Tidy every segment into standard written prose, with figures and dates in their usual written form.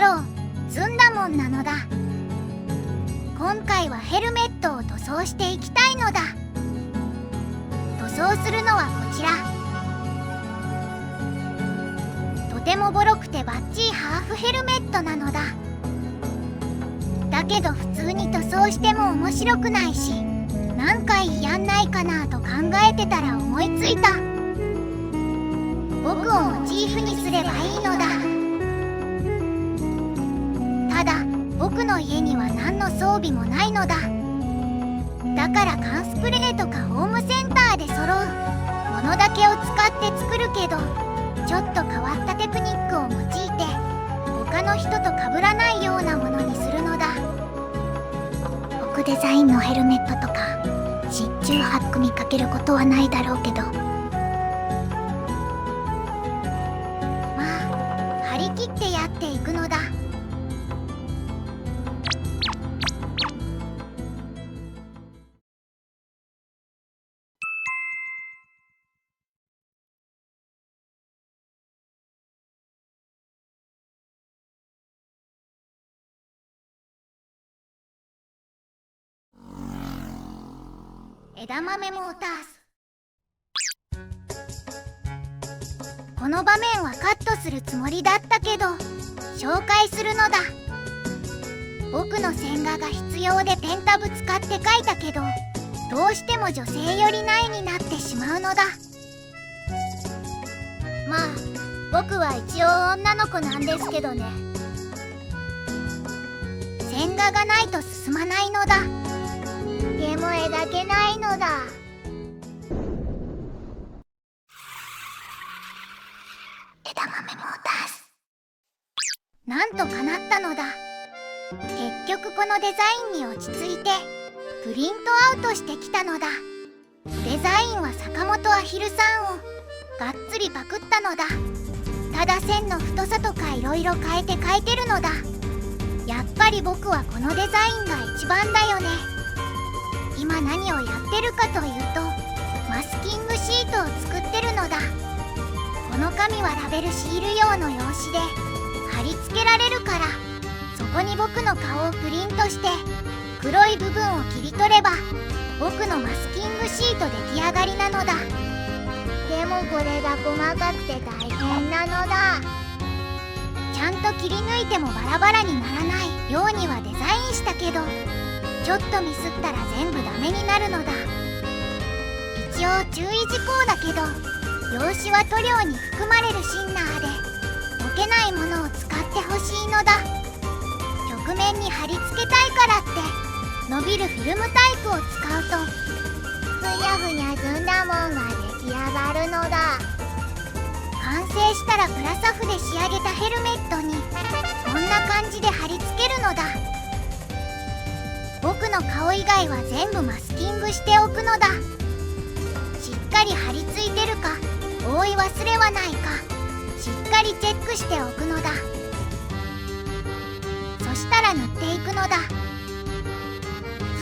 ろう、ずんだもんなのだ。今回はヘルメットを塗装していきたいのだ。塗装するのはこちら。とてもボロくてバッチリハーフヘルメットなのだ。だけど普通に塗装しても面白くないし、何回やんないかなと考えてたら思いついた。僕をモチーフにすればいいのだ。ただ僕の家には何の装備もないのだ。だから缶スプレーとかホームセンターで揃うものだけを使って作るけど、ちょっと変わったテクニックを用いて他の人と被らないようなものにするのだ。僕デザインのヘルメットとかしっちゅうハック見かけることはないだろうけど、まあ張り切ってやっていくのだ。枝豆モータース。この場面はカットするつもりだったけど紹介するのだ。僕の線画が必要でペンタブ使って描いたけど、どうしても女性寄りな絵になってしまうのだ。まあ僕は一応女の子なんですけどね。線画がないと進まないのだ。でも絵だけないのだ。枝豆モータース。なんと叶ったのだ。結局このデザインに落ち着いてプリントアウトしてきたのだ。デザインは坂本アヒルさんをがっつりパクったのだ。ただ線の太さとかいろいろ変えて描いてるのだ。やっぱり僕はこのデザインが一番だよね。今何をやってるかというと、マスキングシートを作ってるのだ。この紙はラベルシール用の用紙で貼り付けられるから、そこに僕の顔をプリントして黒い部分を切り取れば僕のマスキングシート出来上がりなのだ。でもこれが細かくて大変なのだ。ちゃんと切り抜いてもバラバラにならないようにはデザインしたけど、ちょっとミスったら全部ダメになるのだ。一応注意事項だけど、用紙は塗料に含まれるシンナーで溶けないものを使ってほしいのだ。曲面に貼り付けたいからって伸びるフィルムタイプを使うとふにゃふにゃずんだもんが出来上がるのだ。完成したらプラサフで仕上げたヘルメットにこんな感じで貼り付けるのだ。僕の顔以外は全部マスキングしておくのだ。しっかり貼り付いてるか、覆い忘れはないか、しっかりチェックしておくのだ。そしたら塗っていくのだ。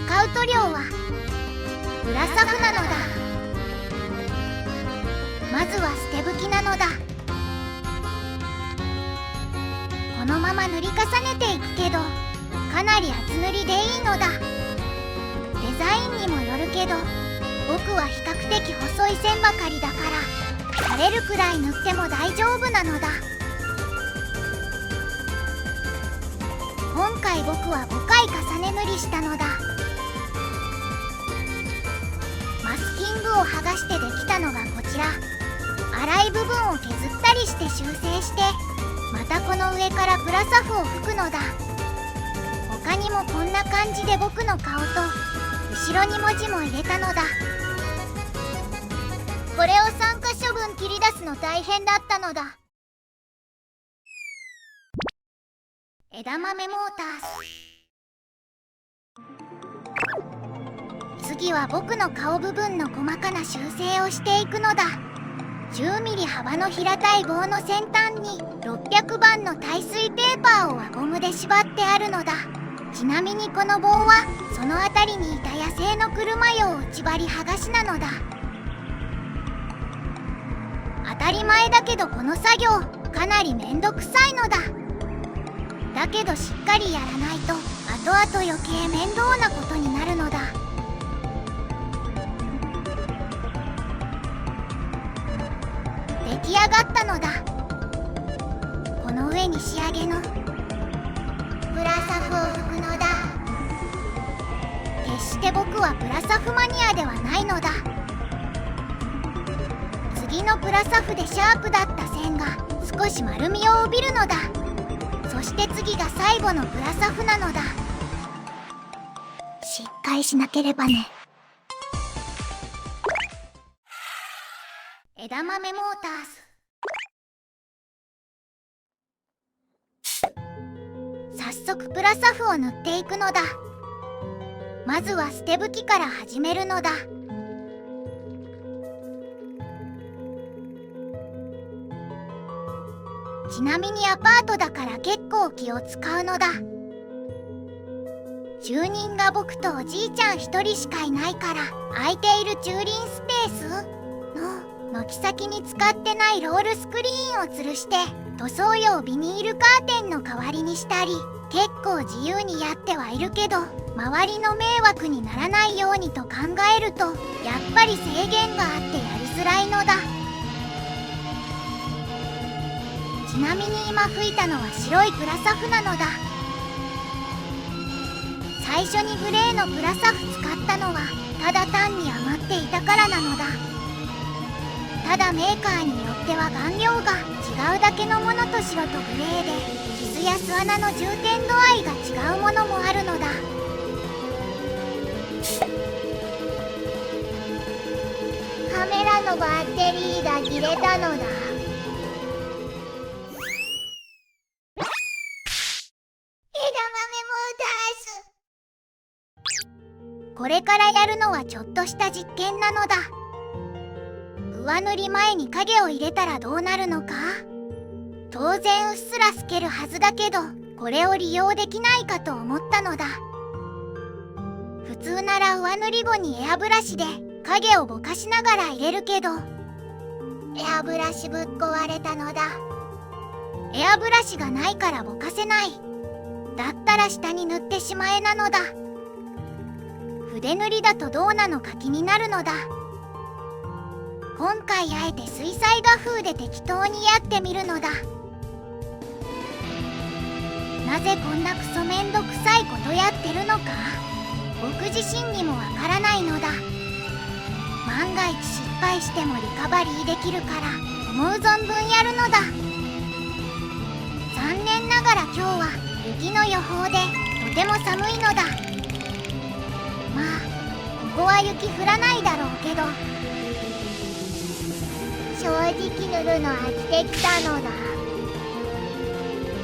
使う塗料はプラサフなのだ。まずは捨て拭きなのだ。このまま塗り重ねていくけど、かなり厚塗りでいいのだ。デザインにもよるけど、僕は比較的細い線ばかりだから垂れるくらい塗っても大丈夫なのだ。今回僕は5回重ね塗りしたのだ。マスキングを剥がしてできたのがこちら。粗い部分を削ったりして修正して、またこの上からプラサフを吹くのだ。他にもこんな感じで僕の顔と後ろに文字も入れたのだ。これを3箇所分切り出すの大変だったのだ。枝豆モータース。次は僕の顔部分の細かな修正をしていくのだ。10ミリ幅の平たい棒の先端に600番の耐水ペーパーを輪ゴムで縛ってあるのだ。ちなみにこの棒はその辺りにいた野生の車用内張り剥がしなのだ。当たり前だけどこの作業かなりめんどくさいのだ。だけどしっかりやらないと後々余計面倒なことになるのだ。出来上がったのだ。この上に仕上げのプラサフを拭くのだ。決して僕はプラサフマニアではないのだ。次のプラサフでシャープだった線が少し丸みを帯びるのだ。そして次が最後のプラサフなのだ。しっかりしなければね。枝豆モータース。早速プラサフを塗っていくのだ。まずは捨て拭きから始めるのだ。ちなみにアパートだから結構気を使うのだ。住人が僕とおじいちゃん一人しかいないから、空いている駐輪スペースの軒先に使ってないロールスクリーンを吊るして塗装用ビニールカーテンの代わりにしたり、結構自由にやってはいるけど、周りの迷惑にならないようにと考えるとやっぱり制限があってやりづらいのだ。ちなみに今吹いたのは白いプラサフなのだ。最初にグレーのプラサフ使ったのはただ単に余っていたからなのだ。ただメーカーによっては顔料が違うだけのものと白とグレーで傷や巣穴の充填度合いが違うものもあるのだ。カメラのバッテリーが切れたのだ。これからやるのはちょっとした実験なのだ。上塗り前に影を入れたらどうなるのか。当然うっすら透けるはずだけど、これを利用できないかと思ったのだ。普通なら上塗り後にエアブラシで影をぼかしながら入れるけど、エアブラシぶっ壊れたのだ。エアブラシがないからぼかせない。だったら下に塗ってしまえなのだ。筆塗りだとどうなのか気になるのだ。今回あえて水彩画風で適当にやってみるのだ。なぜこんなクソめんどくさいことやってるのか、僕自身にもわからないのだ。万が一失敗してもリカバリーできるから思う存分やるのだ。残念ながら今日は雪の予報でとても寒いのだ。まあここは雪降らないだろうけど、正直塗るの飽きてきたのだ。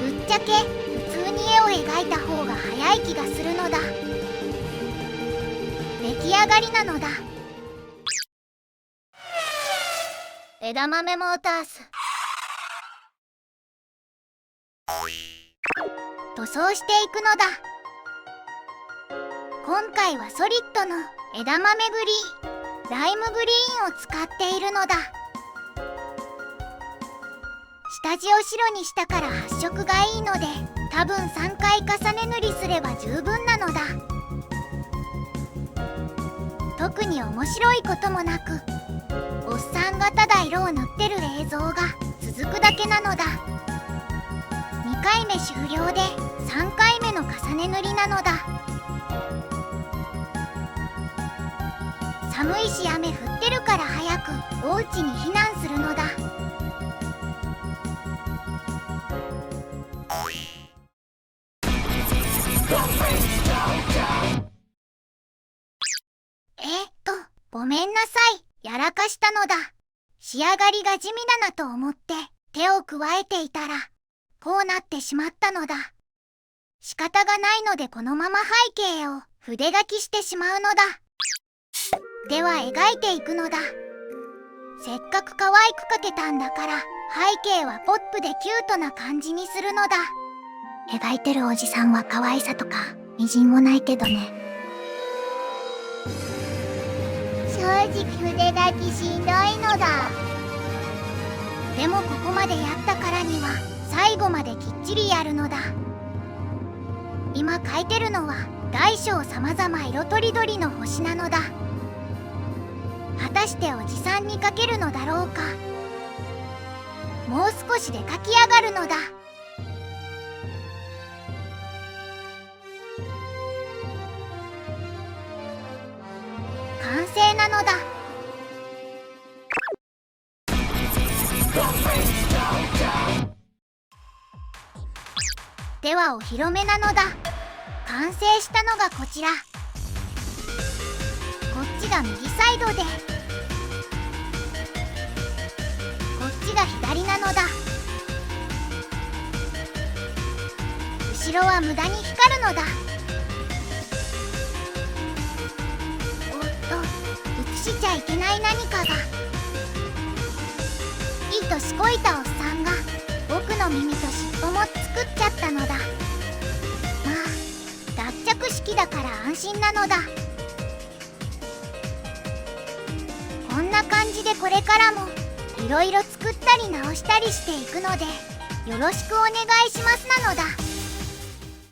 ぶっちゃけ普通に絵を描いた方が早い気がするのだ。出来上がりなのだ。枝豆モータース。塗装していくのだ。今回はソリッドの枝豆グリーン、ライムグリーンを使っているのだ。下地を白にしたから発色がいいので、多分3回重ね塗りすれば十分なのだ。特に面白いこともなく、おっさんがただ色を塗ってる映像が続くだけなのだ。2回目終了で3回目の重ね塗りなのだ。寒いし雨降ってるから早くお家に避難するのだ。ごめんなさい、やらかしたのだ。仕上がりが地味だなと思って手を加えていたらこうなってしまったのだ。仕方がないのでこのまま背景を筆書きしてしまうのだ。では描いていくのだ。せっかく可愛く描けたんだから背景はポップでキュートな感じにするのだ。描いてるおじさんは可愛さとかみじんもないけどね。正直筆書きしんどいのだ。でもここまでやったからには最後まできっちりやるのだ。今描いてるのは大小さまざま色とりどりの星なのだ。果たしておじさんに描けるのだろうか。もう少しで描き上がるのだ。完成なのだ。ではお披露目なのだ。完成したのがこちら。こっちが右サイドで、こっちが左なのだ。後ろは無駄に光るのだ。おっと、映しちゃいけない何かが。いい年こいたおっさんが僕の耳と尻尾も作っちゃったのだ。まあ脱着式だから安心なのだ。こんな感じでこれからもいろいろ作ったり直したりしていくのでよろしくお願いしますなのだ。